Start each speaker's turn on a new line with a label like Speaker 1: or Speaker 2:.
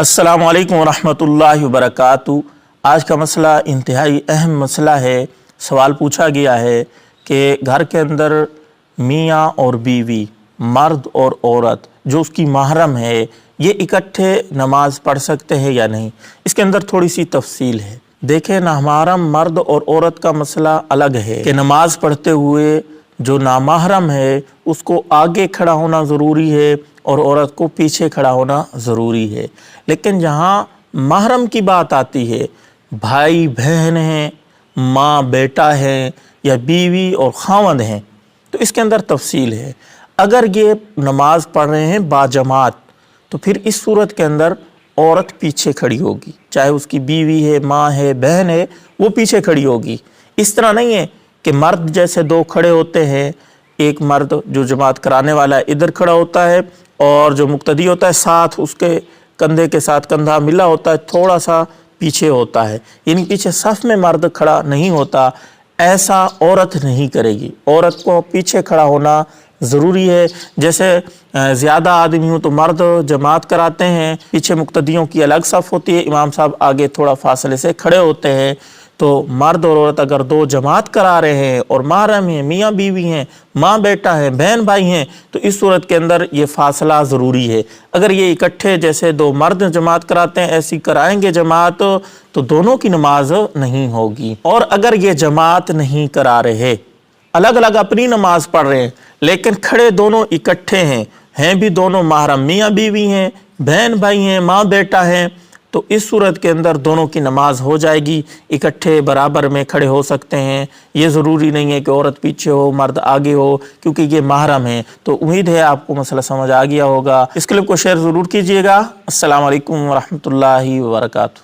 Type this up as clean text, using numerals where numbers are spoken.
Speaker 1: अस्सलामु अलैकुम वरहमतुल्लाहि वबरकातुहू। आज का मसला इंतहाई अहम मसला है। सवाल पूछा गया है कि घर के अंदर मियाँ और बीवी, मर्द और औरत जो उसकी महरम है, ये इकट्ठे नमाज पढ़ सकते हैं या नहीं। इसके अंदर थोड़ी सी तफसील है। देखें, नामहरम मर्द और औरत का मसला अलग है कि नमाज पढ़ते हुए जो नामहरम है उसको आगे खड़ा होना ज़रूरी है और औरत को पीछे खड़ा होना ज़रूरी है। लेकिन जहाँ महरम की बात आती है, भाई बहन हैं, माँ बेटा है, या बीवी और खावंद हैं, तो इसके अंदर तफसील है। अगर ये नमाज पढ़ रहे हैं बाजमात, तो फिर इस सूरत के अंदर औरत पीछे खड़ी होगी, चाहे उसकी बीवी है, माँ है, बहन है, वो पीछे खड़ी होगी। इस तरह नहीं है कि मर्द जैसे दो खड़े होते हैं, एक मर्द जो जमात कराने वाला है इधर खड़ा होता है और जो मुक्तदी होता है साथ उसके कंधे के साथ कंधा मिला होता है, थोड़ा सा पीछे होता है, यानी पीछे सफ में मर्द खड़ा नहीं होता। ऐसा औरत नहीं करेगी। औरत को पीछे खड़ा होना ज़रूरी है। जैसे ज़्यादा आदमी हो तो मर्द जमात कराते हैं, पीछे मुक्तदियों की अलग सफ़ होती है, इमाम साहब आगे थोड़ा फासले से खड़े होते हैं। तो मर्द और औरत अगर दो जमात करा रहे हैं और महरम हैं, मियाँ बीवी हैं, माँ बेटा है, बहन भाई हैं, तो इस सूरत के अंदर ये फासला ज़रूरी है। अगर ये इकट्ठे जैसे दो मर्द जमात कराते हैं ऐसी कराएंगे जमात, तो दोनों की नमाज नहीं होगी। और अगर ये जमात नहीं करा रहे, अलग अलग अपनी नमाज पढ़ रहे हैं, लेकिन खड़े दोनों इकट्ठे हैं भी दोनों महरम, मियाँ बीवी हैं, बहन भाई हैं, माँ बेटा हैं, तो इस सूरत के अंदर दोनों की नमाज हो जाएगी। इकट्ठे बराबर में खड़े हो सकते हैं। ये ज़रूरी नहीं है कि औरत पीछे हो मर्द आगे हो, क्योंकि ये महरम है। तो उम्मीद है आपको मसला समझ आ गया होगा। इस क्लिप को शेयर ज़रूर कीजिएगा। अस्सलामु अलैकुम वरहमतुल्लाहि वबरकातुहू।